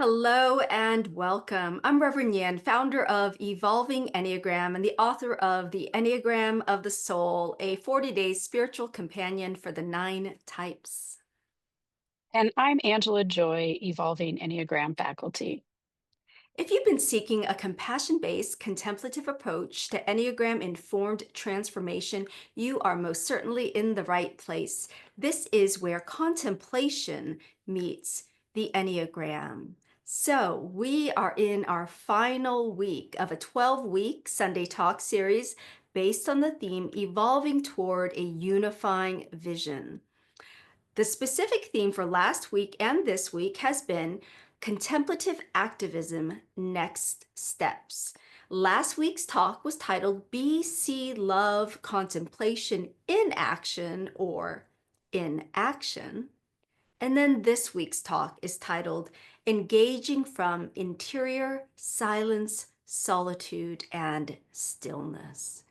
Hello and welcome. I'm Reverend Nhien, founder of Evolving Enneagram and the author of The Enneagram of the Soul, a 40-day spiritual companion for the 9 types. And I'm Angela Joy, Evolving Enneagram faculty. If you've been seeking a compassion-based contemplative approach to Enneagram-informed transformation, you are most certainly in the right place. This is where contemplation meets the Enneagram. So we are in our final week of a 12-week Sunday Talk series based on the theme Evolving Toward a Unifying Vision. The specific theme for last week and this week has been Contemplative Activism Next Steps. Last week's talk was titled Be, See, Love, Contemplation in Action or In Action. And then this week's talk is titled Engaging from Interior Silence, Solitude, and Stillness.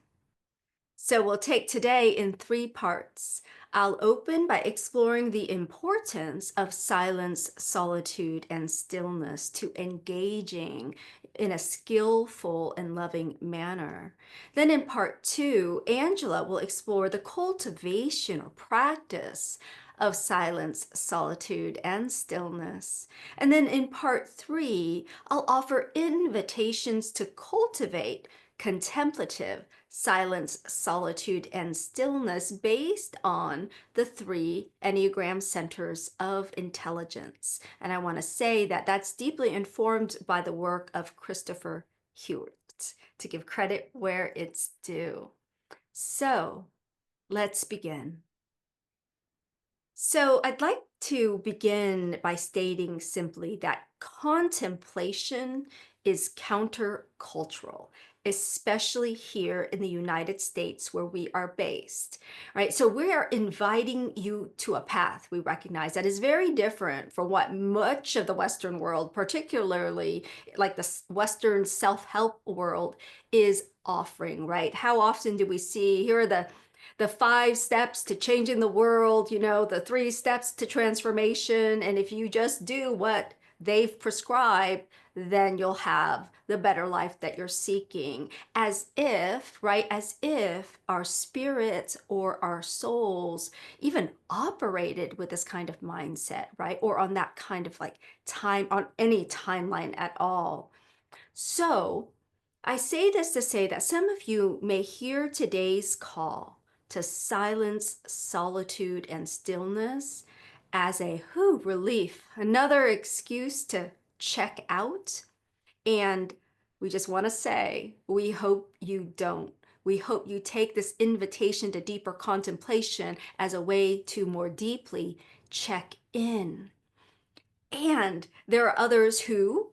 So we'll take today in 3 parts. I'll open by exploring the importance of silence, solitude, and stillness to engaging in a skillful and loving manner. Then in part 2, Angela will explore the cultivation or practice of silence, solitude, and stillness. And then in part 3, I'll offer invitations to cultivate contemplative silence, solitude, and stillness based on the 3 Enneagram Centers of Intelligence. And I want to say that that's deeply informed by the work of Christopher Heuertz, to give credit where it's due. So let's begin. So I'd like to begin by stating simply that contemplation is countercultural, especially here in the United States where we are based, right? So we are inviting you to a path we recognize that is very different from what much of the Western world, particularly like the Western self-help world, is offering, right? How often do we see, here are the 5 steps to changing the world, the 3 steps to transformation. And if you just do what they've prescribed, then you'll have the better life that you're seeking. As if, right, as if our spirits or our souls even operated with this kind of mindset, right? Or on that kind of like time, on any timeline at all. So I say this to say that some of you may hear today's call to silence, solitude, and stillness as a relief, another excuse to check out. And we just want to say, we hope you don't. We hope you take this invitation to deeper contemplation as a way to more deeply check in. And there are others who,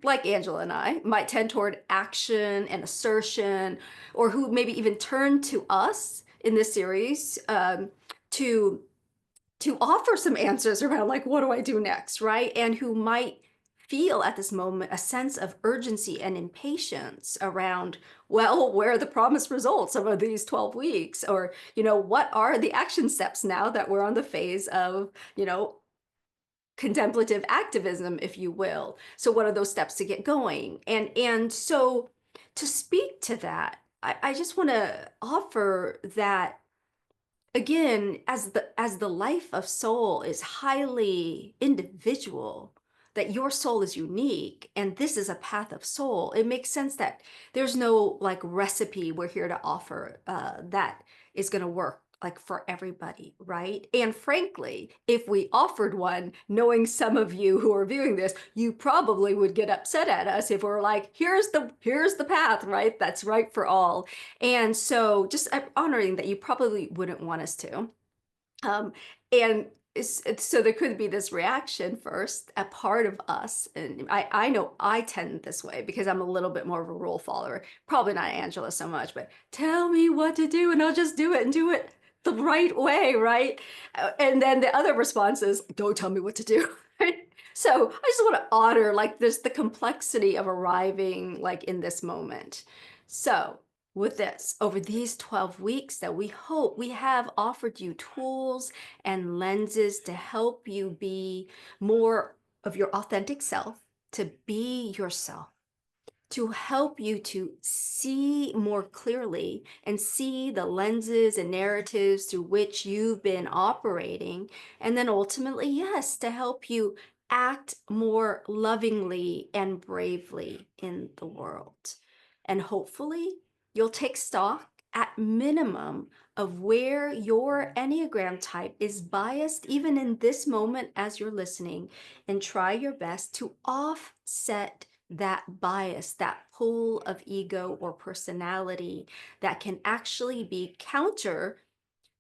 like Angela and I, might tend toward action and assertion, or who maybe even turn to us in this series to offer some answers around like, what do I do next, right? And who might feel at this moment a sense of urgency and impatience around, well, where are the promised results of these 12 weeks? Or, what are the action steps now that we're on the phase of, contemplative activism, if you will. So what are those steps to get going? And so to speak to that, I just want to offer that again, as the life of soul is highly individual, that your soul is unique and this is a path of soul, it makes sense that there's no like recipe we're here to offer that is going to work like for everybody, right? And frankly, if we offered one, knowing some of you who are viewing this, you probably would get upset at us if we're like, here's the path, right? That's right for all. And so just honoring that you probably wouldn't want us to. And so there could be this reaction first, a part of us, and I know I tend this way because I'm a little bit more of a rule follower. Probably not Angela so much, but tell me what to do and I'll just do it and do it the right way, right? And then the other response is, don't tell me what to do, right? So I just want to honor like there's the complexity of arriving like in this moment. So with this, over these 12 weeks that we hope we have offered you tools and lenses to help you be more of your authentic self, to be yourself, to help you to see more clearly and see the lenses and narratives through which you've been operating. And then ultimately, yes, to help you act more lovingly and bravely in the world. And hopefully, you'll take stock at minimum of where your Enneagram type is biased, even in this moment as you're listening, and try your best to offset that bias, that pull of ego or personality that can actually be counter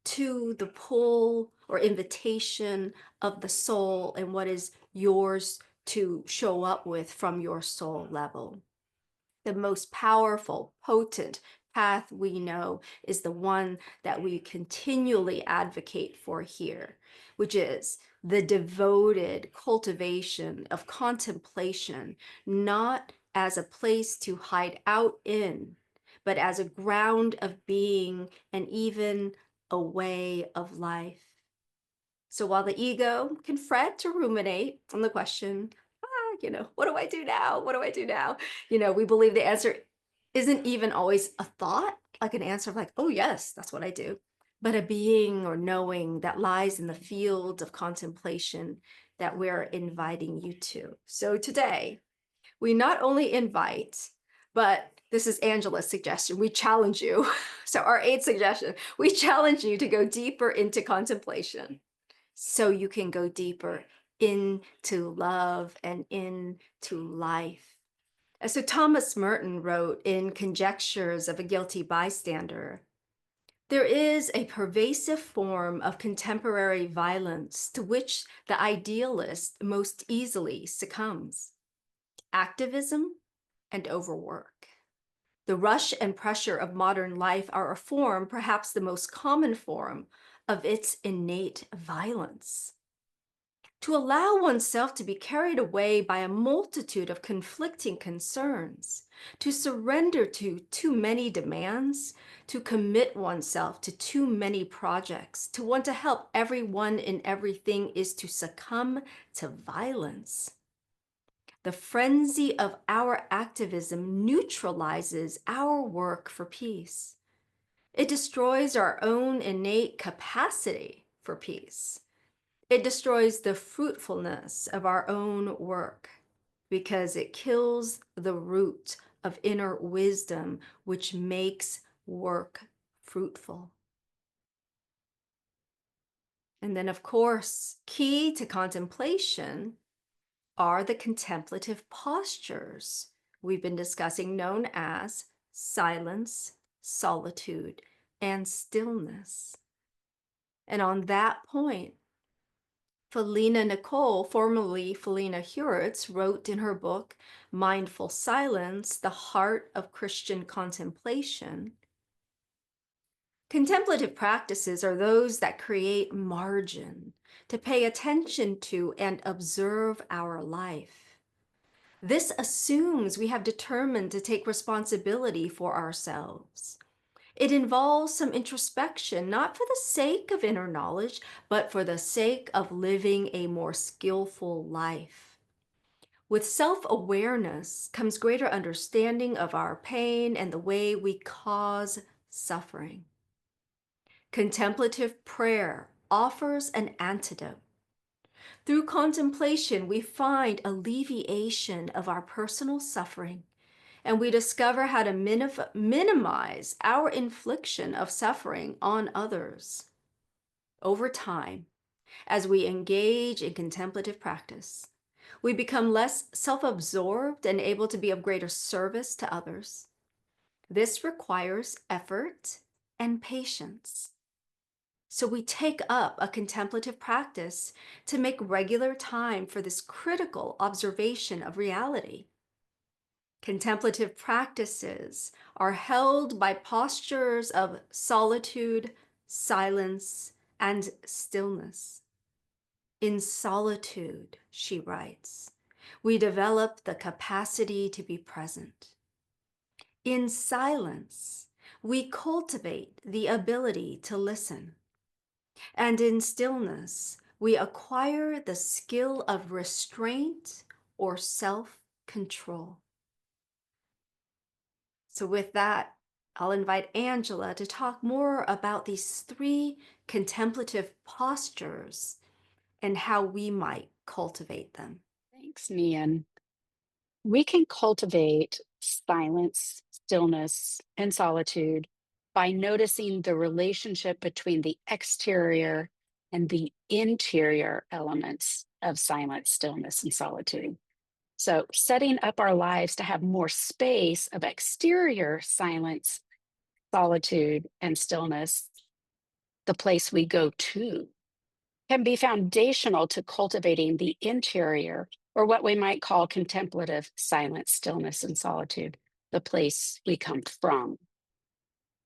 to the pull or invitation of the soul and what is yours to show up with from your soul level. The most powerful, potent path we know is the one that we continually advocate for here, which is the devoted cultivation of contemplation, not as a place to hide out in, but as a ground of being and even a way of life. So while the ego can fret or ruminate on the question, what do I do now? What do I do now? We believe the answer isn't even always a thought, like an answer of like, oh yes, that's what I do, but a being or knowing that lies in the field of contemplation that we're inviting you to. So today, we not only invite, but this is Angela's suggestion, we challenge you. So our eighth suggestion, we challenge you to go deeper into contemplation so you can go deeper into love and into life. And so Thomas Merton wrote in Conjectures of a Guilty Bystander, there is a pervasive form of contemporary violence to which the idealist most easily succumbs: activism and overwork. The rush and pressure of modern life are a form, perhaps the most common form, of its innate violence. To allow oneself to be carried away by a multitude of conflicting concerns, to surrender to too many demands, to commit oneself to too many projects, to want to help everyone in everything is to succumb to violence. The frenzy of our activism neutralizes our work for peace. It destroys our own innate capacity for peace. It destroys the fruitfulness of our own work because it kills the root of inner wisdom, which makes work fruitful. And then, of course, key to contemplation are the contemplative postures we've been discussing, known as silence, solitude, and stillness. And on that point, Felina Nicole, formerly Felina Heuertz, wrote in her book, Mindful Silence, The Heart of Christian Contemplation, contemplative practices are those that create margin to pay attention to and observe our life. This assumes we have determined to take responsibility for ourselves. It involves some introspection, not for the sake of inner knowledge, but for the sake of living a more skillful life. With self-awareness comes greater understanding of our pain and the way we cause suffering. Contemplative prayer offers an antidote. Through contemplation, we find alleviation of our personal suffering, and we discover how to minimize our infliction of suffering on others. Over time, as we engage in contemplative practice, we become less self-absorbed and able to be of greater service to others. This requires effort and patience. So we take up a contemplative practice to make regular time for this critical observation of reality. Contemplative practices are held by postures of solitude, silence, and stillness. In solitude, she writes, we develop the capacity to be present. In silence, we cultivate the ability to listen. And in stillness, we acquire the skill of restraint or self control. So, with that, I'll invite Angela to talk more about these three contemplative postures and how we might cultivate them. Thanks, Nhien. We can cultivate silence, stillness, and solitude by noticing the relationship between the exterior and the interior elements of silence, stillness, and solitude. So, setting up our lives to have more space of exterior silence, solitude, and stillness, the place we go to, can be foundational to cultivating the interior, or what we might call contemplative silence, stillness, and solitude, the place we come from.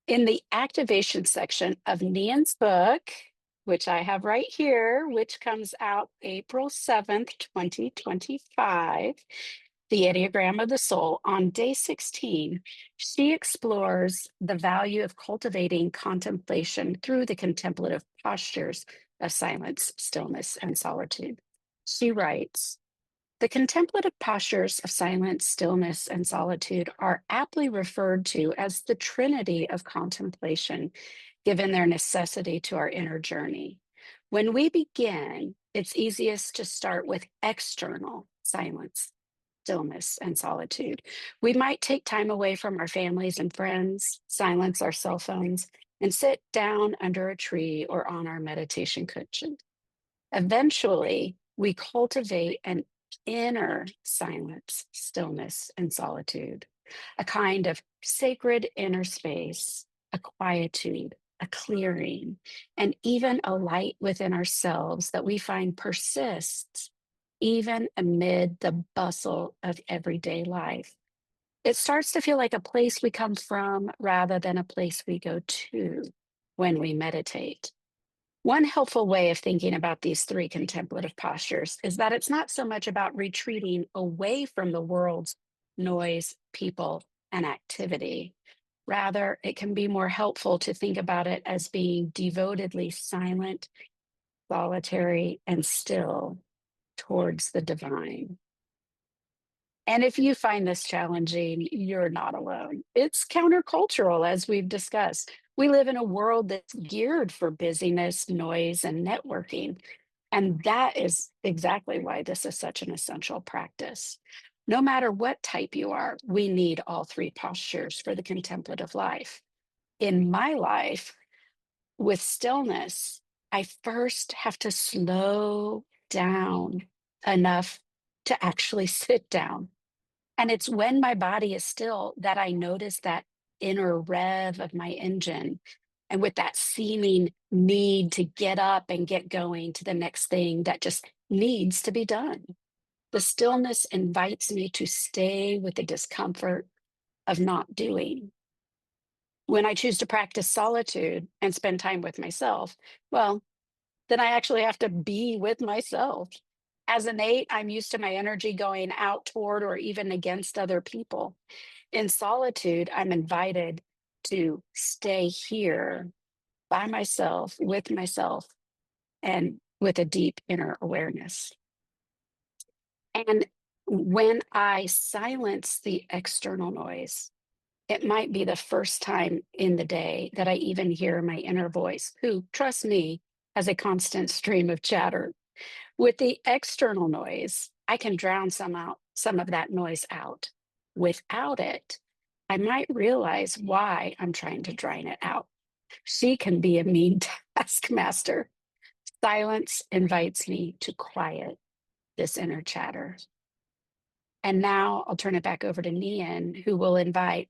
In the activation section of Nhien's book, which I have right here, which comes out April 7th, 2025, The Enneagram of the Soul, on day 16, she explores the value of cultivating contemplation through the contemplative postures of silence, stillness, and solitude. She writes, the contemplative postures of silence, stillness, and solitude are aptly referred to as the trinity of contemplation, given their necessity to our inner journey. When we begin, it's easiest to start with external silence, stillness, and solitude. We might take time away from our families and friends, silence our cell phones, and sit down under a tree or on our meditation cushion. Eventually, we cultivate an inner silence, stillness, and solitude, a kind of sacred inner space, a quietude, a clearing, and even a light within ourselves that we find persists even amid the bustle of everyday life. It starts to feel like a place we come from rather than a place we go to when we meditate. One helpful way of thinking about these three contemplative postures is that it's not so much about retreating away from the world's noise, people, and activity. Rather, it can be more helpful to think about it as being devotedly silent, solitary, and still towards the divine. And if you find this challenging, you're not alone. It's countercultural, as we've discussed. We live in a world that's geared for busyness, noise, and networking. And that is exactly why this is such an essential practice. No matter what type you are, we need all three postures for the contemplative life. In my life, with stillness, I first have to slow down enough to actually sit down, and it's when my body is still that I notice that inner rev of my engine. And with that seeming need to get up and get going to the next thing that just needs to be done. The stillness invites me to stay with the discomfort of not doing. When I choose to practice solitude and spend time with myself, well, then I actually have to be with myself. As an eight, I'm used to my energy going out toward or even against other people. In solitude, I'm invited to stay here by myself, and with a deep inner awareness. And when I silence the external noise, it might be the first time in the day that I even hear my inner voice, who, trust me, has a constant stream of chatter. With the external noise, I can drown some of that noise out. Without it, I might realize why I'm trying to drown it out. She can be a mean taskmaster. Silence invites me to quiet this inner chatter. And now I'll turn it back over to Nhien, who will invite,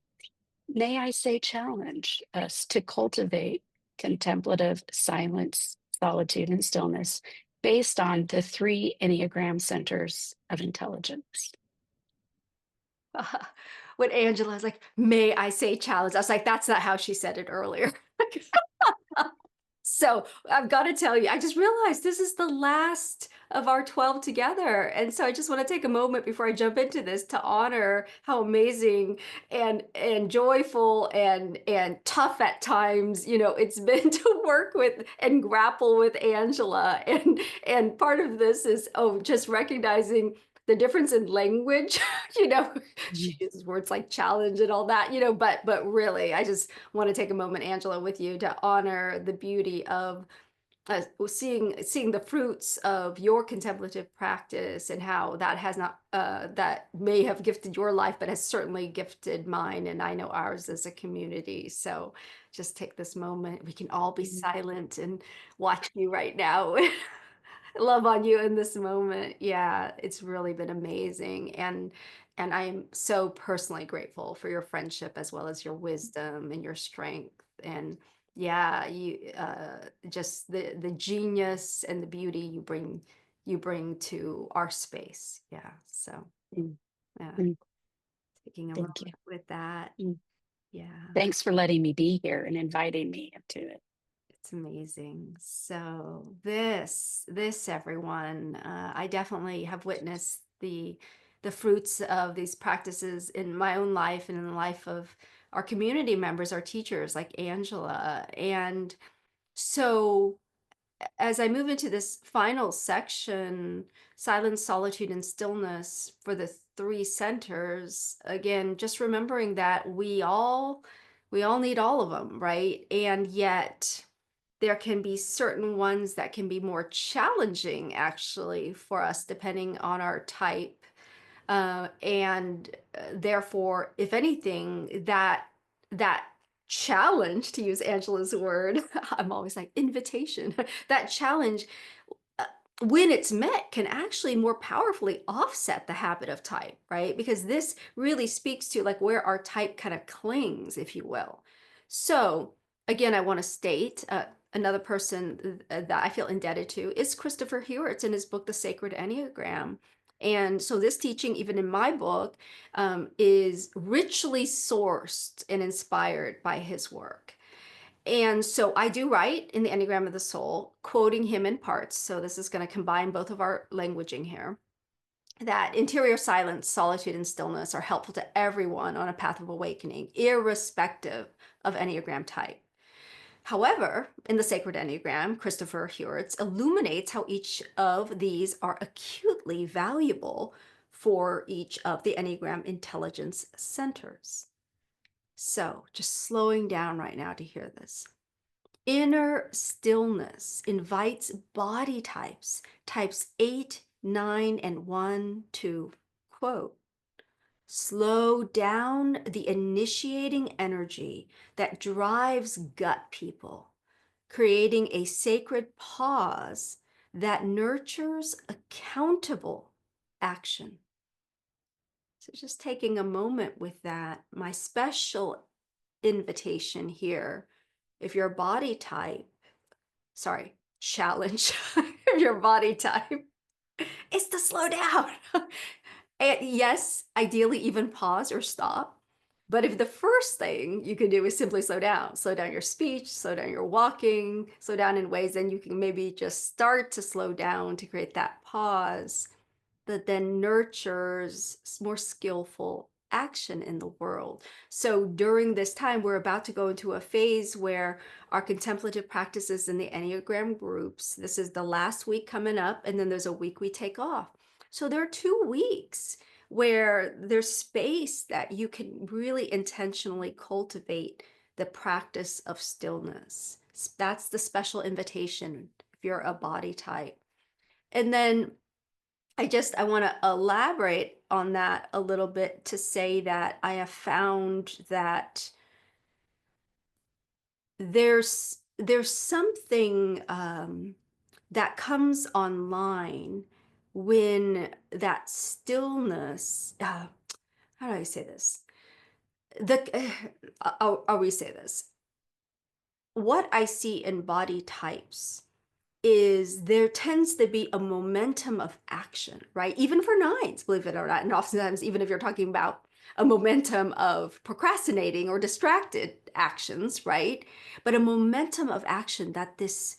may I say, challenge us to cultivate contemplative silence, solitude, and stillness based on the three Enneagram Centers of Intelligence. When Angela's like, may I say challenge? I was like, that's not how she said it earlier. So I've got to tell you, I just realized this is the last of our 12 together. And so I just want to take a moment before I jump into this to honor how amazing and joyful and tough at times, it's been to work with and grapple with Angela. And part of this is just recognizing the difference in language. you know, she Mm, uses words like challenge and all that, but really I just want to take a moment, Angela, with you to honor the beauty of seeing the fruits of your contemplative practice and how that has not that may have gifted your life, but has certainly gifted mine, and I know ours as a community. So just take this moment. We can all be mm, silent and watch you right now. Love on you in this moment. Yeah, it's really been amazing. And I am so personally grateful for your friendship as well as your wisdom and your strength. And yeah, you just the genius and the beauty you bring to our space. Yeah. So mm, yeah, mm. taking a Thank you. moment with that. Mm. Yeah. Thanks for letting me be here and inviting me into it. It's amazing. So this everyone, I definitely have witnessed the fruits of these practices in my own life and in the life of our community members, our teachers like Angela. And so as I move into this final section, silence, solitude, and stillness for the three centers, again, just remembering that we all need all of them, right? And yet there can be certain ones that can be more challenging actually for us depending on our type. And therefore, if anything, that challenge, to use Angela's word, I'm always like invitation, that challenge, uh, when it's met, can actually more powerfully offset the habit of type, right? Because this really speaks to like where our type kind of clings, if you will. So again, I want to state another person that I feel indebted to is Christopher Heuertz in his book, The Sacred Enneagram. And so this teaching, even in my book, is richly sourced and inspired by his work. And so I do write in the Enneagram of the Soul, quoting him in parts. So this is going to combine both of our languaging here. That interior silence, solitude, and stillness are helpful to everyone on a path of awakening, irrespective of Enneagram type. However, in the Sacred Enneagram, Christopher Heuertz illuminates how each of these are acutely valuable for each of the Enneagram intelligence centers. So, just slowing down right now to hear this. Inner stillness invites body types 8, 9, and 1 to, quote, slow down the initiating energy that drives gut people, creating a sacred pause that nurtures accountable action. So, just taking a moment with that, my special invitation here, if your body type, sorry, challenge of your body type is to slow down. And yes, ideally even pause or stop. But if the first thing you can do is simply slow down your speech, slow down your walking, slow down in ways, then you can maybe just start to slow down to create that pause that then nurtures more skillful action in the world. So during this time, we're about to go into a phase where our contemplative practices in the Enneagram groups, this is the last week coming up, and then there's a week we take off. So there are 2 weeks where there's space that you can really intentionally cultivate the practice of stillness. That's the special invitation if you're a body type. And then I want to elaborate on that a little bit to say that I have found that there's something that comes online when that stillness. How do I say this? The I'll re-say this. What I see in body types is there tends to be a momentum of action, right? Even for nines, believe it or not. And oftentimes, even if you're talking about a momentum of procrastinating or distracted actions, right? But a momentum of action that this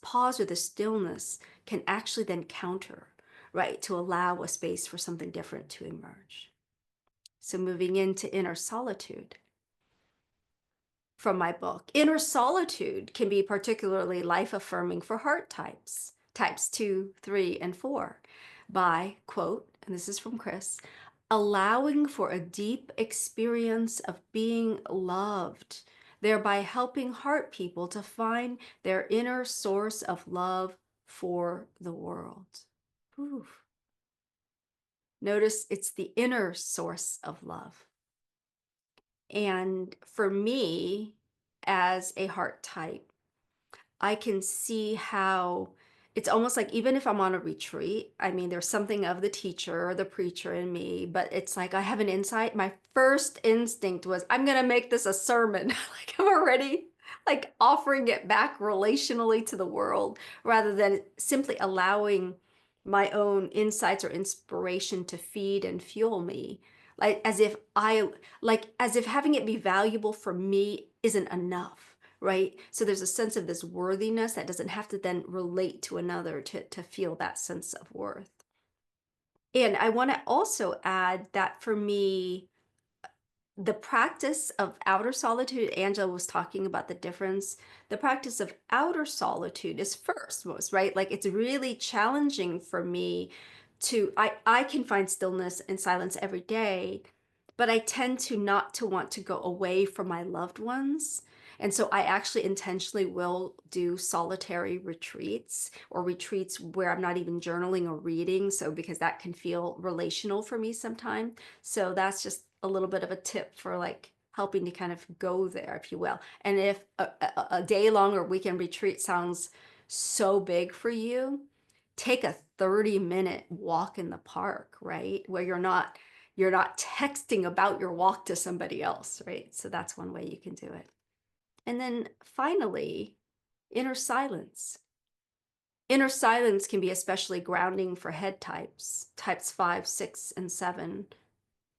pause or this stillness can actually then counter, right? To allow a space for something different to emerge. So moving into inner solitude from my book. Inner solitude can be particularly life affirming for heart types, types 2, 3, and 4, by, quote, and this is from Chris, allowing for a deep experience of being loved, thereby helping heart people to find their inner source of love for the world. Ooh. Notice it's the inner source of love. And for me, as a heart type, I can see how it's almost like even if I'm on a retreat, I mean, there's something of the teacher or the preacher in me, but it's like I have an insight. My first instinct was, I'm going to make this a sermon. Like I'm already like offering it back relationally to the world rather than simply allowing my own insights or inspiration to feed and fuel me. As if having it be valuable for me isn't enough, right? So there's a sense of this worthiness that doesn't have to then relate to another to feel that sense of worth. And I want to also add that for me, the practice of outer solitude, Angela was talking about the difference. The practice of outer solitude is first most, right? Like it's really challenging for me I can find stillness and silence every day, but I tend to not to want to go away from my loved ones. And so I actually intentionally will do solitary retreats or retreats where I'm not even journaling or reading. So because that can feel relational for me sometimes. So that's just a little bit of a tip for like helping to kind of go there, if you will. And if a day long or weekend retreat sounds so big for you, take a 30-minute walk in the park, right? Where you're not texting about your walk to somebody else, right? So that's one way you can do it. And then finally, inner silence. Inner silence can be especially grounding for head types, types 5, 6, and 7.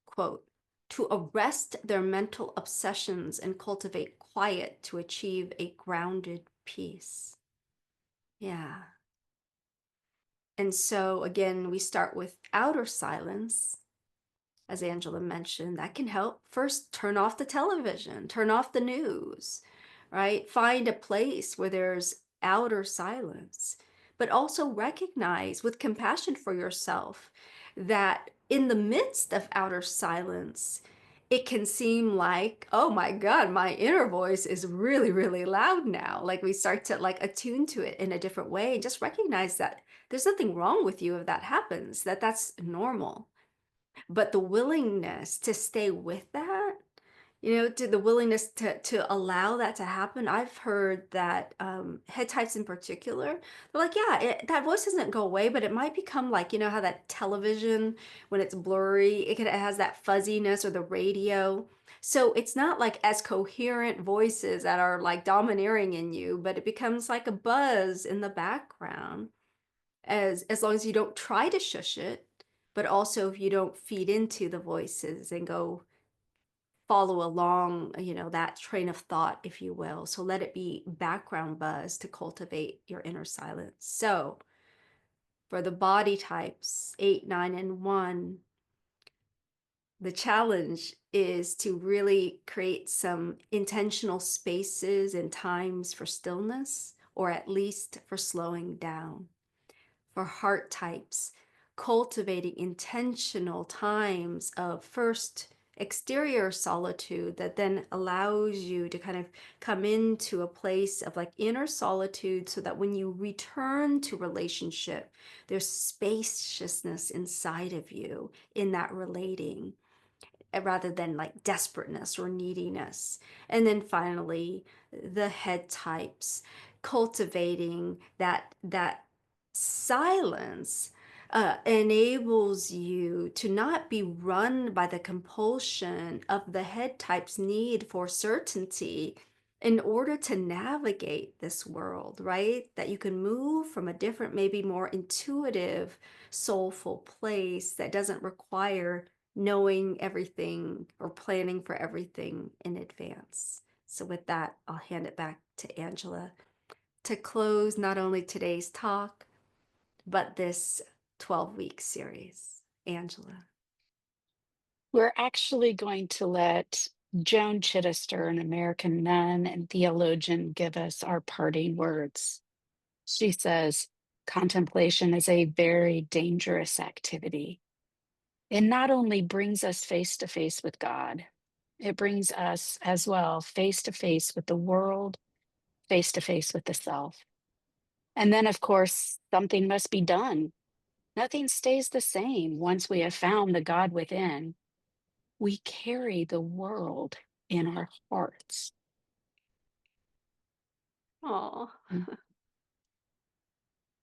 Quote, to arrest their mental obsessions and cultivate quiet to achieve a grounded peace. Yeah. And so again, we start with outer silence, as Angela mentioned, that can help. First, turn off the television, turn off the news, right? Find a place where there's outer silence, but also recognize with compassion for yourself that in the midst of outer silence, it can seem like, oh my God, my inner voice is really, really loud now. Like we start to like attune to it in a different way and just recognize that there's nothing wrong with you if that happens, that that's normal. But the willingness to stay with that, to the willingness to allow that to happen. I've heard that head types in particular, they're like, yeah, that voice doesn't go away, but it might become like, you know how that television, when it's blurry, it has that fuzziness, or the radio. So it's not like as coherent voices that are like domineering in you, but it becomes like a buzz in the background as long as you don't try to shush it, but also if you don't feed into the voices and go follow along, that train of thought, if you will. So let it be background buzz to cultivate your inner silence. So for the body types 8, 9, and 1, the challenge is to really create some intentional spaces and times for stillness, or at least for slowing down. For heart types, cultivating intentional times of first exterior solitude that then allows you to kind of come into a place of like inner solitude, so that when you return to relationship, there's spaciousness inside of you in that relating, rather than like desperateness or neediness. And then finally, the head types, cultivating that silence enables you to not be run by the compulsion of the head type's need for certainty, in order to navigate this world, right? That you can move from a different, maybe more intuitive, soulful place that doesn't require knowing everything or planning for everything in advance. So, with that, I'll hand it back to Angela to close not only today's talk, but this 12-week series. Angela. We're actually going to let Joan Chittister, an American nun and theologian, give us our parting words. She says, contemplation is a very dangerous activity. It not only brings us face to face with God, it brings us as well face to face with the world, face to face with the self. And then, of course, something must be done. Nothing stays the same once we have found the God within. We carry the world in our hearts. Oh, Mm,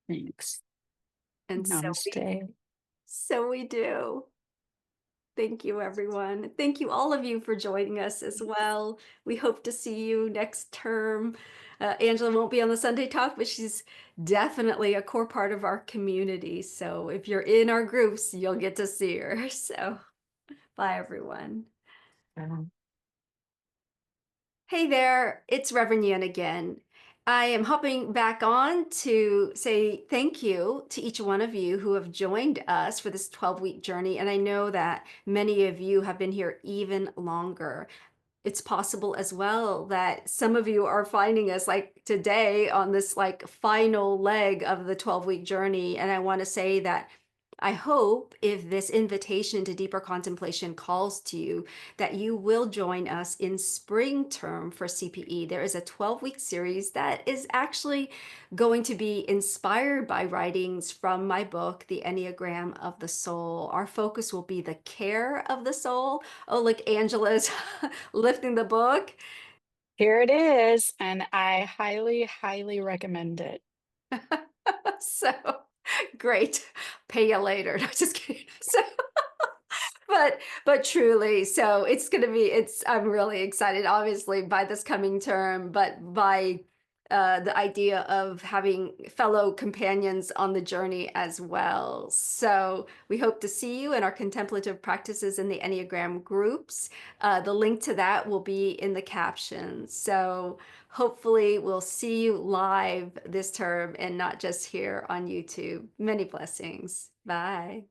thanks. and Namaste. so we do. Thank you, everyone. Thank you, all of you, for joining us as well. We hope to see you next term. Angela won't be on the Sunday talk, but she's definitely a core part of our community. So if you're in our groups, you'll get to see her. So bye, everyone. Um, Hey there, it's Reverend Yin again. I am hopping back on to say thank you to each one of you who have joined us for this 12-week journey. And I know that many of you have been here even longer. It's possible as well that some of you are finding us like today on this like final leg of the 12-week journey. And I want to say that I hope if this invitation to deeper contemplation calls to you, that you will join us in spring term for CPE. There is a 12-week series that is actually going to be inspired by writings from my book, The Enneagram of the Soul. Our focus will be the care of the soul. Oh, look, Angela's lifting the book. Here it is, and I highly, highly recommend it. So great. Pay you later. No, just kidding. So but truly, so it's going to be, I'm really excited obviously by this coming term, but by the idea of having fellow companions on the journey as well. So we hope to see you in our contemplative practices in the Enneagram groups. The link to that will be in the captions. So hopefully we'll see you live this term and not just here on YouTube. Many blessings. Bye.